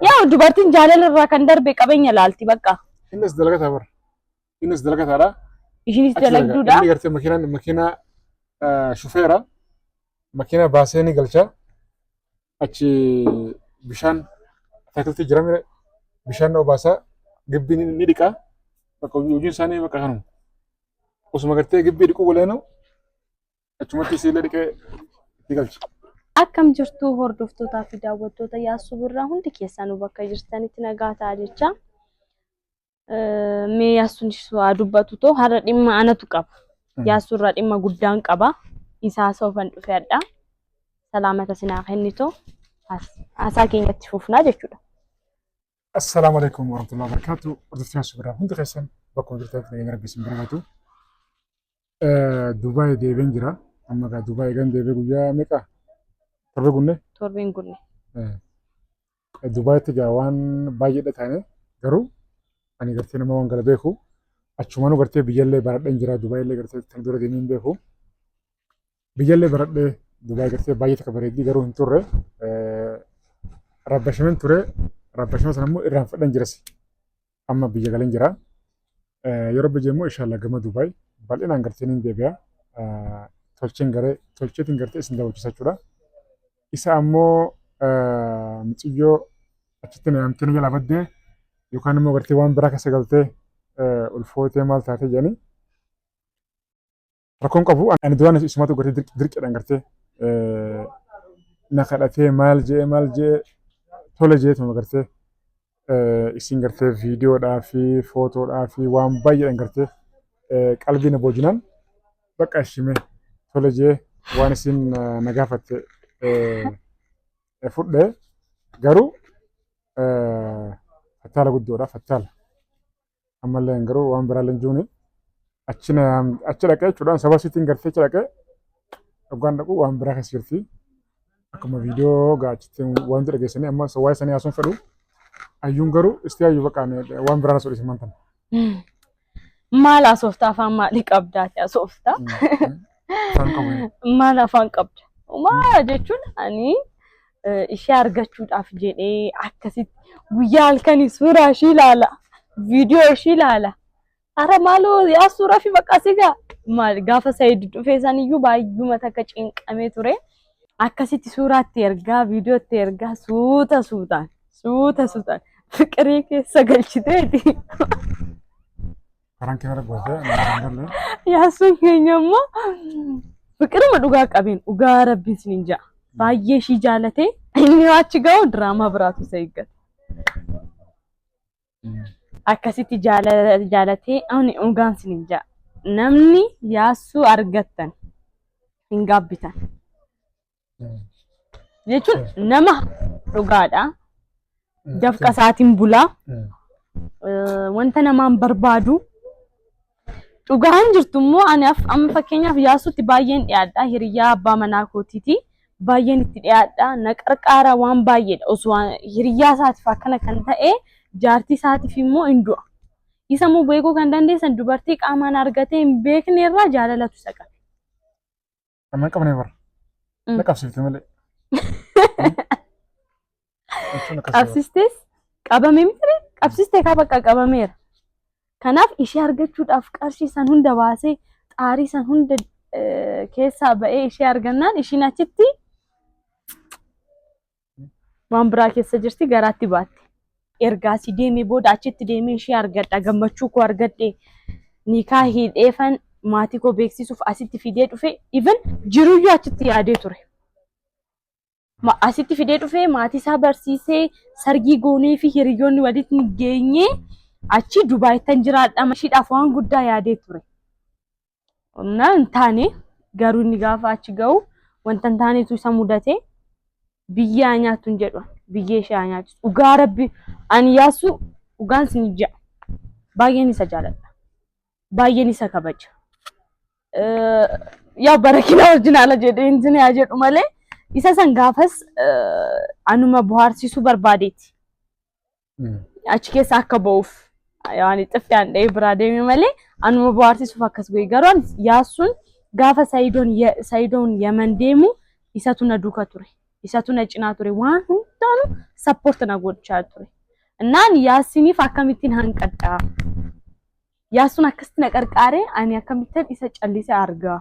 Yaa dubartiin jaalala irraa kan darbe qabeenya laalti bakka. Innis dalagataa bara. Innis dalagataadha. Ishinis dalagduudha. Inni gartee makiinaa shufeera. Makiinaa baasee ni galcha. Achi bishaan taakiltii jiramire bishaan obaasaa gibbii ni dhiqaa. Bakka hojiin isaanii bakka kanuma. Osuma gartee gibbii dhiquu waleenu achumatti siillee dhiqee itti galcha. Akkam jirtu hordoftootaa fi daawwattoota Yaasu Birraa hundi keessanuu bakka jirtanitti nagaa ta'a jecha. Mee Yaasuun waa dubbatu too har'a dhimma anatu qaba. Yaasuu irraa dhimma guddaan qaba. Isaa soofan dhufeedha. Salaamata sinaa kennitoo haasaa keenyatti fufnaa jechuudha. Assalaamu alaikum warahmatullahi wabarakatuh. Hordoftoota Yaasu Birraa hundi keessan bakka jirtanitti nageenya rabbii isin barbaadu. Dubaay deebiin jira. Amma gaa Dubaay gan deebee guyyaa meeqa? Torbeen kunne. Dubaayitti gaa waan baay'eedha taane garuu ani gartee nama waan gala beeku achumanuu gartee biyyallee baradheen jira Dubaayillee gartee tan dura deemee hin beeku. Biyyallee baradhee Dubaay gartee baay'ee takka bareeddii garuu hin turre rabbashameen ture rabbashama sana immoo irraan fedhan jiras amma biyya galeen jira. Yeroo biyya immoo inshaallah gama Dubaay bal'inaan gartee niin deebi'a. Tolcheetiin gartee isin daawwachiisa jechuudha. Isa ammoo muciyyoo achitti naamtee jala baddee yookaan immoo gartee waan biraa keessa galtee ulfootee maal taatee jedhanii rakkoon qabu ani duraan isumatu gartee dirqeedhaan gartee na kadhatee maal jee tole jeetuma gartee isin gartee viidiyoodhaa fi footoodhaa fi waan baay'eedhaan gartee qalbii na boojinaan bakka ishime tole jee waan isin na gaafatte fudhee garuu fattaala guddoodha fattaala ammallee garuu waan biraallee hin jiruuni achi dhaqee jechuudhaan saba isiitiin gartee achi dhaqee dhuggaan dhaqu waan biraa keessa jirti akkuma viidiyoo gaachitti wanti dhageessanii amma waa'ee sanii haasuun fedhu ayyuun garuu isti ayyuu baqaan waan biraan asoo dhiisin mantan. Maal haasoftaa afaan maalii qabdaati haasoftaa? Maal afaan qabda? Maa jechuun ani ishee argachuudhaaf jedhee akkasitti guyyaa halkanii suuraa ishee ilaala viidiyoo ishee ilaala ara maaloo Yaasuuraa fi bakka sigaa maal gaafa Saayid dhufee saniyyuu baay'uma takka cinqamee ture akkasitti suuraatti ergaa viidiyootti ergaa suutaan fiqirii keessa galchiteeti. Karaan keenya argaa Yaasuun keenya immoo fikiruma dhugaa qabeen dhugaa rabbiin sin ja'a baay'ee ishii jaalatee inni achi ga'u diraamaa biraatu isa eeggata. Akkasitti jaalatee ani dhugaan sin ja'a namni Yaasuu argattan hin gaabbitan jechuun nama dhugaadha dafqa isaatiin bulaa wanta namaan barbaadu. Dhugaan jirtu immoo ani amma fakkeenyaaf Yaasuutti baay'een dhiyaadha hiriyaa abbaa manaa kootiiti baay'een itti dhiyaadha na qarqaara waan baay'eedha osoo hiriyaa isaatiif akkana kan ta'e jaartii isaatiif immoo hin du'a. Isa immoo beekuu kan dandeessan dubartii qaamaan argatee hin beekne irraa jaalalatu isa qabe. Amma qabnee bara. Na qabsiifte malee. Qabsiistes qabamee miti qabsiistee kaa bakka qabameera. Kanaaf ishee argachuudhaaf qarshii san hunda baasee xaarii san hunda keessaa ba'ee ishee argannaan ishiin achitti waan biraa keessa jirti garaatti baatti. Ergaasii deemee booda achitti deemee ishee argadha gammachuu koo argadhe nikaa hidheefan maatii koo beeksisuuf asitti fidee dhufe even jiruyyuu achitti yaadee ture. Asitti fidee dhufe maatii isaa barsiisee sargii goonee fi hiriyoonni walitti geenyee achi Dubaayittan jiraadha mashiidhaaf waan guddaa yaadee ture. Hin taane garuu inni gaafa achi ga'u wanta hin taanetu isa mudate biyya nyaattu hin jedhu biyyee ishee nyaatu. Dhugaa rabbi ani Yaasuu dhugaan sin ja'a baay'een isa jaaladha baay'een isa kabaja. Yaa barakina orjinaala jedhee hin yaa jedhu malee isa san gaafas anuma bohaarsisuu barbaadeeti. Achi keessa akka ba'uuf yaani xiffaan dhee biraa deemee malee anuma bohaarsisuuf akkas goe garuu Yaasuun gaafa Saayidoon Yaman deemu isatu na duuka ture isatu na cinaa ture waan hunda taanu support na godhaa ture. Innaan yaasiniif akkamittiin hanqadhaa. Yaasuun akkasitti na qarqaaree ani akkamittiin isa callisee argaa.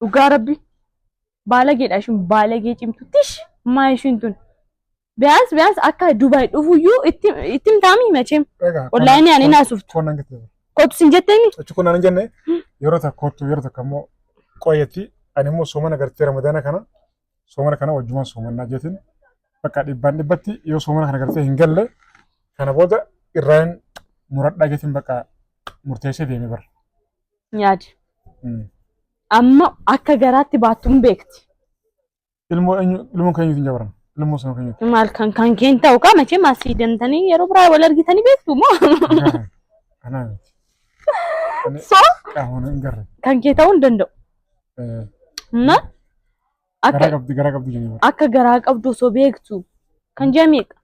Dhugaa rabbi baalageedha ishiin baalagee cimtuttish maa ishiin tun. Biyaas akka Dubai dhufuyyuu ittiin taa'amii macheem. Wallahi ani naasuuftu. Kootu sin jetteemi? Achi kun naan jenne yeroo takka immoo qoyetti ani immoo soomana gartee Ramadaana kana soomana kana wajjumaan soomannaa jeetiin bakka dhibbatti yoo soomana kana gartee hin galle kana booda irraan muradhaa jeetiin bakka murteessee deemee bara. Nyaadi. Amma akka garaatti baattuun beekti. Ilmoo keenyuutu hin jabaran. Ilmoo sana keenyuutu. Maal kan keen ta'u kaa machee maasii deemtanii yeroo biraa wal argitanii beektu moo? Anaa miti. So Qaamana hin garre. kan kee ta'uu hin danda'u. Na Garaa qabdi jennee bara. akka garaa qabdu osoo beektu kan jameeqa.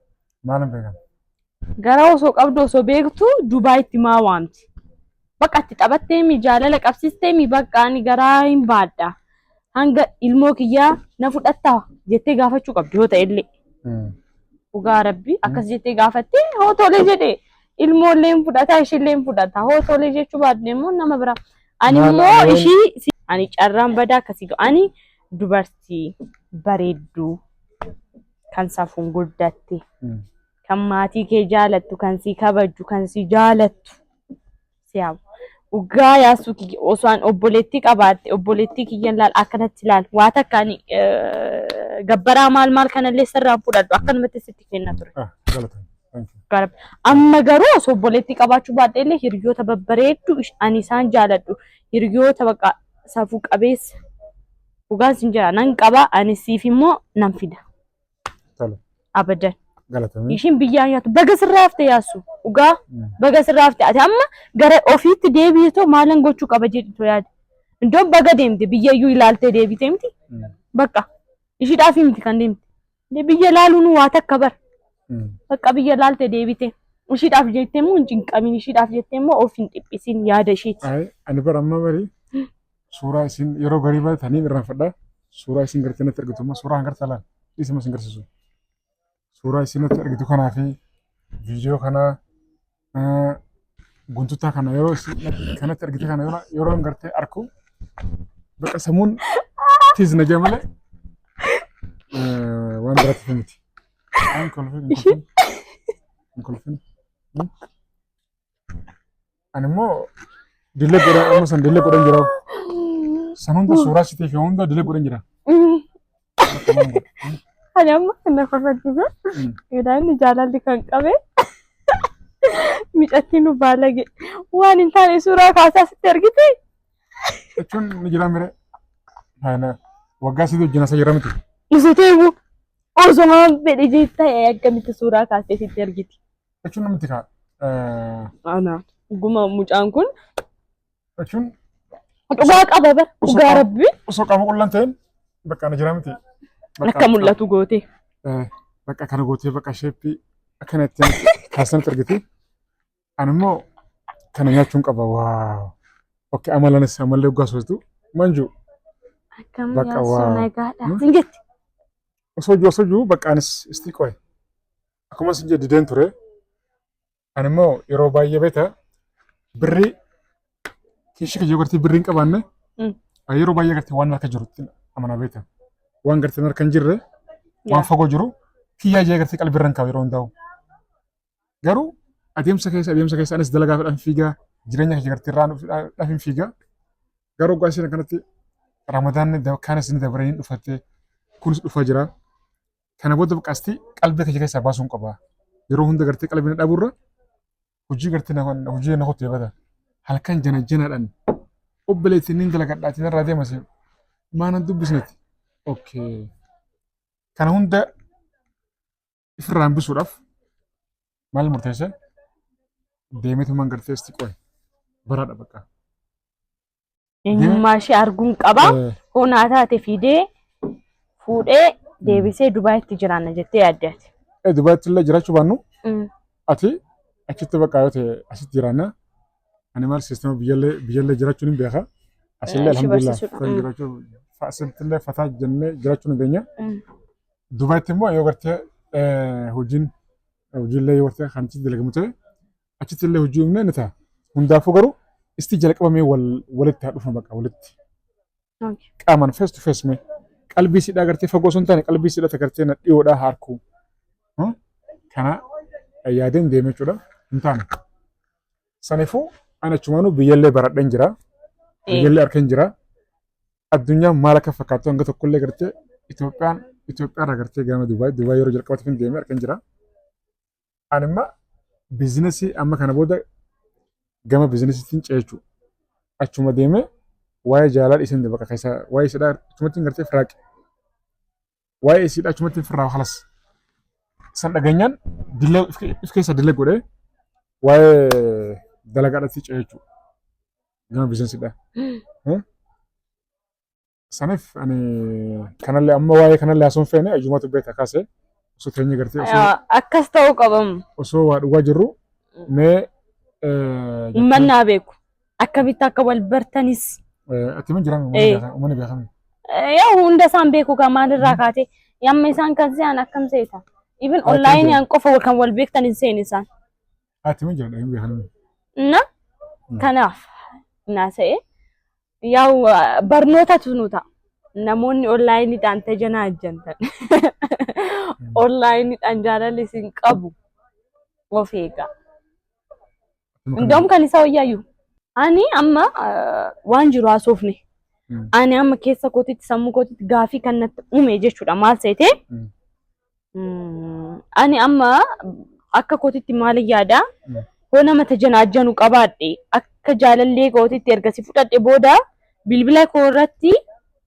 Maalan beekan? Garaa osoo qabdu osoo beektu Dubaayitti maa waamti. Bakka itti taphattee mi jaalala qabsiistee mi bakka ani garaa hin baadha. Hanga ilmoo kiyyaa na fudhattaa jettee gaafachuu qabdi yoo ta'e illee. Dhugaa rabbi akkas jettee gaafattee hoo tolee jedhee ilmoollee hin fudhataa ishiillee hin fudhata. Hoo tolee jechuu baadde immoo nama biraa. Ani immoo ishii ani carraan badaa akkasii ani dubartii bareedduu kan safuun guddatte kan maatii kee jaalattu kan si kabaju kan si jaalattu siyaa'u. Dhugaa yaasuu osoo obboleettii qabaatte obboleettii kiyyan laal akkanatti laal waa takka ani gabbaraa maal kanallee sirraan fudhadhu akkanumatti sitti kenna ture. Amma garuu osoo obboleettii qabaachuu baadhee illee hiriyoota babbareeddu ani isaan jaaladhu hiriyoota bakka safuu qabeessa dhugaan sin jira nan qaba ani siif immoo nan fida. Abadan. Ishiin biyyaan nyaatu baga sirraa hafte yaasu dhugaa baga sirraa hafte ati amma gara ofiitti deebiitoo maalan gochuu qaba jedhitoo yaada. Iddoo baga deemte biyyayyuu ilaaltee deebitee miti bakka ishiidhaaf miti kan deemte biyya laaluun waa takka bar bakka biyya ilaalte deebitee ishiidhaaf jettee immoo hin cinqamin ishiidhaaf jettee immoo of hin dhiphisin yaada ishiiti. Ani bara amma bari suuraa isin yeroo garii baatanii irraanfadhaa suuraa isin gartee natti argitu immoo suuraa hangartaa laal dhiisima isin garsiisu. Suuraa isin natti argitu kanaa fi viidiyoo kanaa guntutaa kana yeroo kanatti argite kana yeroo gartee arku bakka samuun tiizna jee malee waan biraatti miti. An kolfin. Ani immoo dilee godhan amma san dilee godhan jira. San hunda suuraa sitii fi hunda dilee godhan jira. Ani amma kana faffadhuudha. Inni jaalalli kan qabe miidhatti nu baalage waan hin taane suuraa kaasaa sitti argite. Jechuun ni jira mire. Waggaa sitii hojjina isa jira miti. Musuteewu osoo fedhe jettaa akkamitti suuraa kaasee sitti argiti. Jechuun namatti kaa. Ana guma mucaan kun jechuun dhugaa qaba bara dhugaa rabbi. Osoo qaama qullaan ta'een bakka ana jira miti. Akka mul'atu goote. Bakka kana gootee bakka sheeppii akkanatti kaasanitti argite. Ani immoo kana nyaachuun qaba waaw. Okkee amalanis amallee dhugaa soositu manjuu. Akkam yaasuu nagaadha. Singetti. Osoo jiru bakka anis istii qoye. Akkuma isin jedhu dideen ture. Ani immoo yeroo baay'ee beekta birrii kiishii kiyya gartee birrii hin qabaanne yeroo baay'ee gartee waan akka jirutti amanaa beekta. Waan gartee harka hin jirre waan fagoo jiru kiyyaa jee gartee qalbii irra hin kaa'u yeroo hundaa'u. Garuu adeemsa keessa anis dalagaa fedhan fiigaa jireenya kiyya gartee irraa dhafin fiigaa. Garuu hoggaa isheen akkanatti Ramadaanni kaanis ni dabaree hin dhufatte kunis dhufaa jira. Kana booda buqqaasti qalbii kiyya keessaa baasuun qaba. Yeroo hunda gartee qalbii na dhabuurra hojii gartee hojii na hottee bada. Halkan janaadhaan obboleettiin ni dalagadhaatiin irraa deemas maanan dubbisnetti. Okay. Kana hunda ifirraa hambisuudhaaf maal murteesse deemeetumaan gartee isti qoye baraadha bakka. Eenyummaa ishee arguun qaba. Honaa taate fidee fuudhee deebisee Dubaayitti jiraanna jettee yaaddeeti. Dubaayitti illee jiraachuu baannu ati achitti bakka yoo ta'e asitti jiraanna. Ani maal siistama biyyallee jiraachuun hin beeka. Asillee alhamdulillah jiraachuu asitti illee fataa jennee jiraachuu ni dandeenya. Dubai timmo yoo gartee hojiillee yoo gartee kan itti dalagamu ta'e achitti illee hojii humna ni ta'a. Hundaafuu garuu isti jalqabamee walitti haa dhufu baqa walitti. Qaamaan face to face mee qalbii siidhaa gartee fagoo sun taane qalbii siidhaa gartee na dhiyoodhaa harkuu. Kana yaadeen deemee jechuudha hin taane. Saniifuu ani achumaanuu biyyallee baradheen jira. Biyyallee harkeen jira. Addunyaa maal akka fakkaatu hanga tokkollee gartee Itoophiyaan irraa gartee gama Dubaay yeroo jalqabaatiif hin deemee harkeen jira. Ani immoo biizinasii amma kana booda gama biizinasiitiin ceechuu achuma deemee waa'ee jaalala isin bakka keessa waa'ee isidhaa achumatti gartee firaaqe waa'ee isidhaa achumatti firraa halas san dhageenyaan if keessa dila godhee waa'ee dalagaadhaatti ceechuu gama biizinasiidha. Saniif ani kanallee amma waa'ee kanallee haasoo hin feene ayyumatu beekta kaasee osoo teenye gartee akkas ta'uu qabamu. Osoo waa dhugaa jirru mee ummannaa beeku akkamitti akka wal bartanis. Ati min jiran uummanni beekame. Yaa hunda isaan beeku kan maalirraa kaatee yamma isaan kan se'an akkam seeta. Even online yaan qofa kan wal beektan hin seeni isaan. Ati min jiran hin beekame. Na kanaaf naasa'e yaa barnootatu nu ta'a. Namoonni onlaayiniidhaan tajaajilatan onlaayiniidhaan jaalalli isin qabu of eegaa. Indoom kan isa wayyaayyu. Ani amma waan jiru haasofne. Ani amma keessa kootitti sammuu kootitti gaafii kan natti uume jechuudha. Maal seete? Ani amma akka kootitti maal yaada? Hoo nama tajaajilanu qabaadhe akka jaalallee kootitti ergasii fudhadhe booda bilbila koo irratti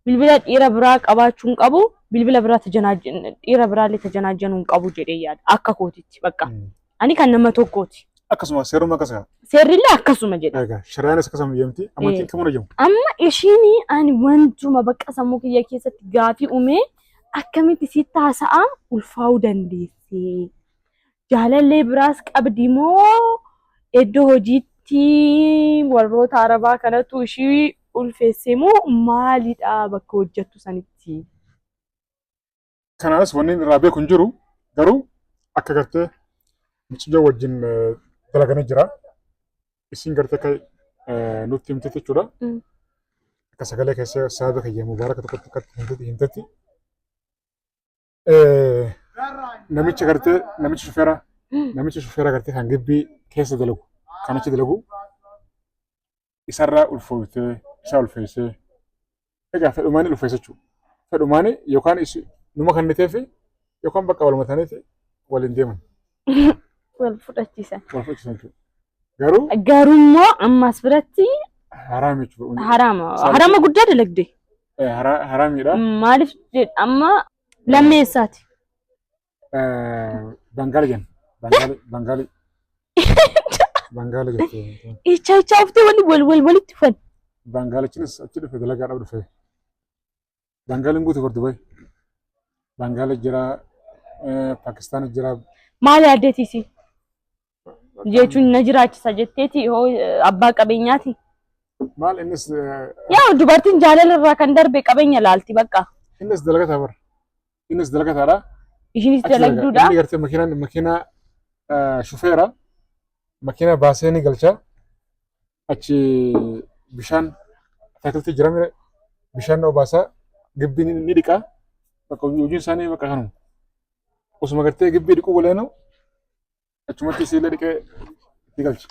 bilbila dhiira biraa qabaachuun qabu bilbila biraa dhiira biraallee tajaajiluun qabu jedhee yaada akka kootitti bakka. Ani kan nama tokkooti. Akkasuma seeruma akkasuma. Seerrillee akkasuma jedha. Egaa shiraanis akkasuma jedhamti amantiin kamuna jedhamu. Amma ishiin ani wantuma bakka sammuu kiyya keessatti gaafii uume akkamitti sitti haasa'aa ulfaa'uu dandeesse. Jaalallee biraas qabdi moo iddoo hojiitti warroota arabaa kanatu ishii ulfeesse moo maalidha bakka hojjettu sanitti. Kanaanis wanni irraa beeku hin jiru garuu akka gartee mucayyoo wajjin dalaganii jira. Isin gartee kan nutti himte jechuudha. Akka sagalee keessa sababa kiyya mubaaraka tokkotti himtetti. Namichi gartee namichi shufeera gartee kan gibbii keessa dalagu kan achi dalagu isarraa ulfooftee isaa ulfeessee egaa fedhumaanii ulfeessa jechuudha. Fedhumaanii yookaan numa kan niteef yookaan bakka wal mataniiti waliin deeman. Wal fudhachiisan. Wal fudhachiisan jechuudha. Garuu immoo ammas biratti haraami jechuudha. Haraama guddaa dalagde. Haraamiidha. Maaliif amma lammeessaati. Bangaali jenna. Bangaali. Bangaali jettee. Icha oftee walitti dhufan. Bangaalichinis achi dhufe dalagaadhaaf dhufe. Bangaaliin guutuu gordu bayi. Bangaali jira, Paakistaan jira. Maal yaaddeetiisi? Jechuun na jiraachisa jetteeti hoo abbaa qabeenyaati. Maal innis yaa dubartiin jaalala irraa kan darbe qabeenya laalti bakka. Innis dalagataa bara. Innis dalagataadha. Ishinis dalagduudha. Inni gartee makiinaa shufeera makiinaa baasee ni galcha. Achi bishaan taakiltii jiramire bishaan obaasaa gibbii ni dhiqaa. Bakka hojiin isaanii bakka kanuma. Osuma gartee gibbii dhiquu waleenu achumatti isiillee dhiqee ni galcha.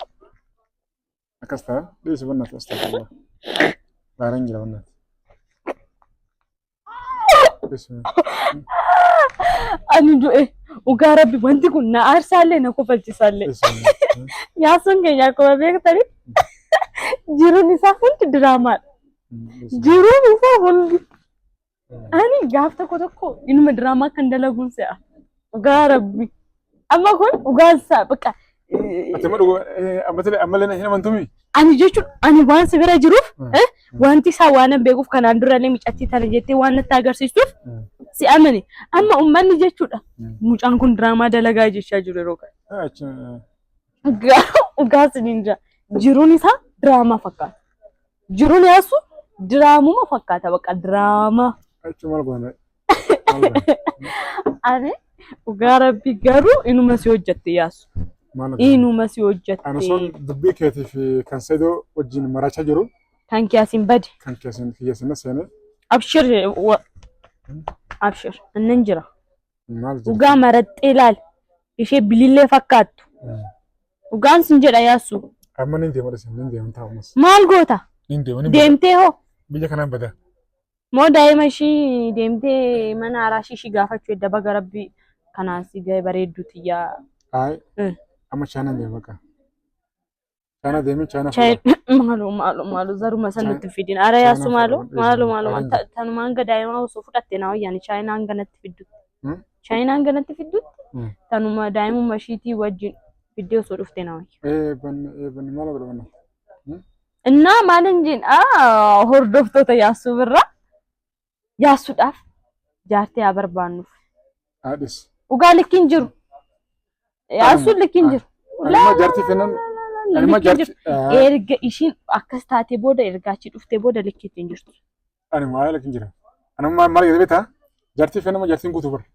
Akkas ta'a. Dhiyeessi bannaati as ta'a. Gaaraan jira bannaati. Ani du'e dhugaa rabbi wanti kun na aarsaallee na kofalchisaallee. Yaasuun keenya akkuma beektani jiruun isaa hundi diraamaadha. Jiruun isaa hundi. Ani gaaf tokko ilma diraamaa kan dalaguun se'a. Dhugaa rabbi. Amma kun dhugaan isaa bakka. Ammallee hin amantumii? Ani jechuun ani waan si bira jiruuf wanti isaa waan beekuuf kanaan durallee miicatti tana jettee waan natti agarsiistuuf si amane. Amma uummanni jechuudha. Mucaan kun diraamaa dalagaa jechaa jiru yeroo kana. Dhugaa siniin jira. Jiruun isaa diraamaa fakkaata. Jiruun yaasu diraamuma fakkaata bakka diraamaa. Achuma maal goone? Ani dhugaa rabbi garuu inuma si hojjette yaasu. Inuma si hojjette. Ana son dubbii keetiif kan Saidoo wajjin marachaa jiru. Kan kiyaasin badi. Kan kiyaasin seene. Abshir abshir innan jira. Dhugaa maraxxee ilaal. Ishee bilillee fakkaattu. Dhugaan sin jedha yaasu. Amma ni deema deesin ni deema taa'umas. Maal goota? Deemtee hoo? Biyya kanaan bada. Moo daa'ima ishii deemtee mana araashii ishii gaafachuu edda baga rabbii kanaan si ga'e bareedduuti yaa. Amma Chaayinaan deema baqa. Chaayinaa deemee Chaayinaa fuudha. Maaloo zaruma sanatti fidin. Ara yaasu maaloo tanumaan hanga daa'imaa osoo fudhatte naa wayyaani Chaayinaa hanga natti fiddutti. Chaayinaa hanga natti fiddutti tanuma daa'imummaa ishiitii wajjin fiddee osoo dhuftee naa wayya. Banni maal godhamanna? Innaa maalin jin hordoftoota yaasuu birraa yaasuudhaaf jaartee haa barbaannuuf. Haadhis. Dhugaa likkiin jiru. Yaasuun likkiin jiru. Anima jaartii fennan. Anima jaartii. Erga ishiin akkas taatee booda erga achi dhuftee booda likkiitiin jirtu. Anima haa likkiin jira. Anima maal jedhee beektaa? Jaartii fennama jaartiin guutuu bara.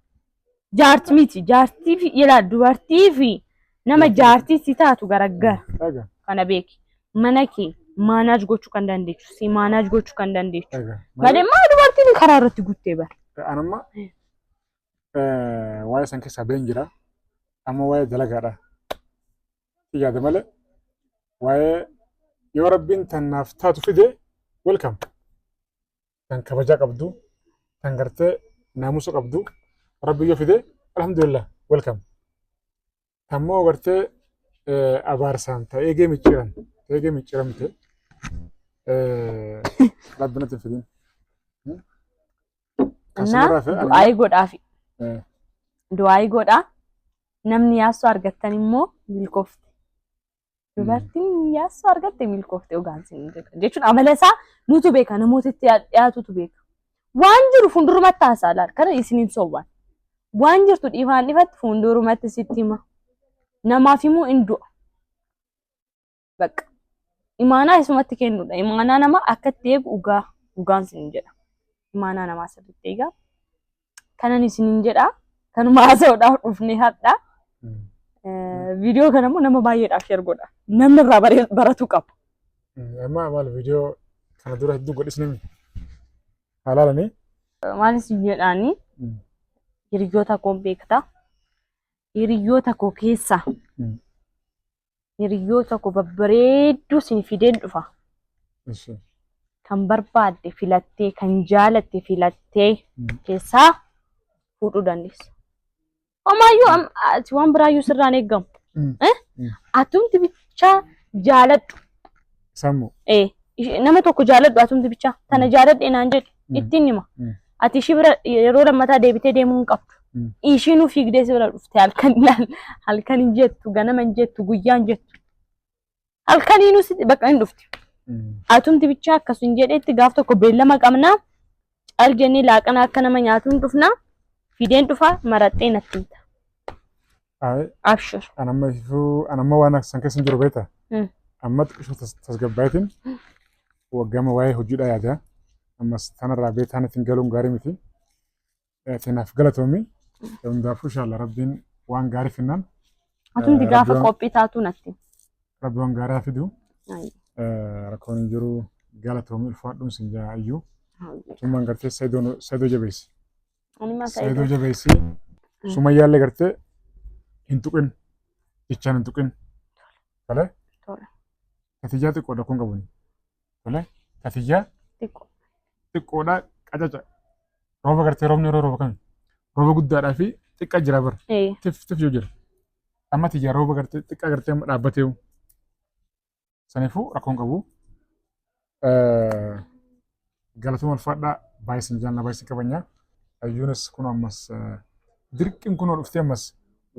Jaartii miti jaartii fi ilaal dubartii fi nama jaartii si taatu garaggara. Kana beeki. Mana kee maanaaj gochuu kan dandeessu si maanaaj gochuu kan dandeessu. Malee maa dubartiin karaa irratti guuttee bara. Anamma waa'ee san keessaa been jira. Amma waa'ee dalagaadha. Yaada malee waa'ee yoo rabbiin tanaaf taatu fide welcome. Tan kabajaa qabdu, tan gartee naamusa qabdu, rabbi yoo fide alhamdulillah welcome. Tammoo gartee abaarsaan ta'ee eegee micciiran. Eegee micciiramte rabbi natti fidin. Naa du'aayi godhaafi. Du'aayi godhaa. Namni yaasuu argattan immoo milkoofte. Dubartiin yaasuu argatte milkoofte dhugaansin jechuun amala isaa nutu beeka namootatti dhiyaatutu beeka. Waan jiru fuuldurumatti haasaa laal kana isiniin soowwan. Waan jirtu dhiifaan dhifatti fuuldurumatti sitti hima. Namaaf immoo hin du'a. Bakka. Imaanaa isumatti kennudha. Imaanaa nama akka itti eegu dhugaansin jedha. Imaanaa namaa sirriitti eegaa. Kanan isiniin jedhaa. Kanuma haasa'uudhaaf dhufnee hadhaa. Viidiyoo kana immoo nama baay'eedhaaf share godha. Namni irraa baratu qaba. Amma maal viidiyoo kana dura hedduu godhisnee haalaalanii? Maalis jedhaanii hiriyoota koo beektaa? Hiriyoota koo keessaa hiriyoota koo babbareedduu sin fideen dhufa. Kan barbaadde filattee kan jaalatte filattee keessaa fuudhuu dandeessa. Amaayyuu ati waan biraayyuu sirraan eeggamu. Atumti bichaa jaaladhu. Sammuu. Nama tokko jaaladhu atumti bichaa. Tana jaaladhee naan jedhu ittiin hima. Ati ishii bira yeroo lammataa deebitee deemuu hin qabdu. Ishiinuu fiigdee si bira dhufte halkan hin jettu ganama hin jettu guyyaa hin jettu. Halkaniinuu bakka hin dhufti. Atumti bichaa akkasuma hin jedheetti gaaf tokko beellama qabnaa. Caal jennee laaqana akka nama nyaatu hin dhufnaa. Fideen dhufaa maraxxee natti himta. Abshir. Anamma waan san keessa hin jiru beektaa? Amma xiqqishoo tasgabbaatiin waggama waa'ee hojiidhaa yaada. Ammas tanarraa beektaa ittiin galuun gaarii miti. Tanaaf galatoomi. Hundaafuu inshaalla rabbiin waan gaarii finnaan. Atumti gaafa qophii taatu natti. Rabbi waan gaarii fidu. Rakkoon hin jiru galatoomi ulfaadhuun sin jaa iyyuu. Tummaan gartee Saidoo jabeessi. Saidoo jabeessi. Sumayyaallee gartee hin tuqin. Jechaan hin tuqin. Tole? Katijaa xiqqoodha kun qabuun. Tole? Katijaa xiqqoodha qacaca. Rooba gartee roobni yeroo rooba kami? Rooba guddaadhaa fi xiqqaa jira bara. Tif yoo jira. Amma tijaa rooba gartee xiqqaa gartee amma dhaabbateewu. Saniifuu rakkoon qabu. Galatuma ulfaadhaa baay'isin jaallaa baay'isin qabanyaa. Ayyuunis kun ammas dirqiin kun dhuftee ammas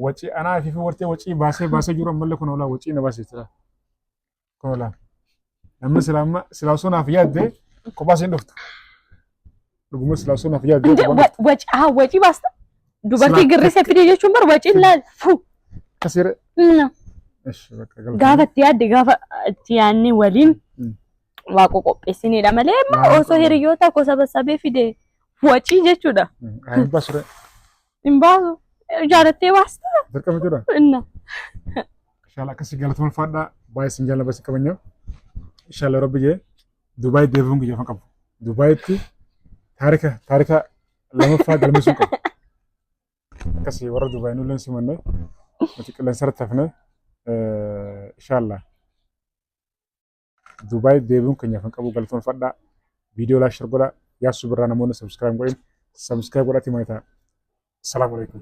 wacii anaa fi wartee wacii baasee jiru ammallee kun olaa wacii na baasee jira. Kun olaa. Namni silaa sunaaf yaaddee kophaa isheen dhuftu. Dhuguma silaa sunaaf yaaddee. Wacii baasta. Dubartii girrisee fidee jechuun bar wacii laal fu. Kasiire. Gaafa itti yaadde gaafa itti yaadne waliin waaqa qopheessinedha malee osoo hiriyoota koo sabasabee fide wacii jechuudha. Ayin basure. Hin baasu. Jaalattee baasta. Dirqama jira. Inna. Inshallah akkasii galatoon fadhaa baay'ee sin jaalladha basi qabanya. Inshallah rabbi jee Dubaay deebi'uun guyyaa qabu. Dubaayitti taarika lamaffaa galmeessuun qabu. Akkasii warra Dubaay nulleen simanne nuti qilleensa irratti hafne inshallah Dubaay deebi'uun keenyaaf hin qabu galatoon fadhaa. Viidiyoo laashar godhaa yaasuu birraa namoonni subscribe godhin subscribe godhati maayita. Assalamu alaikum.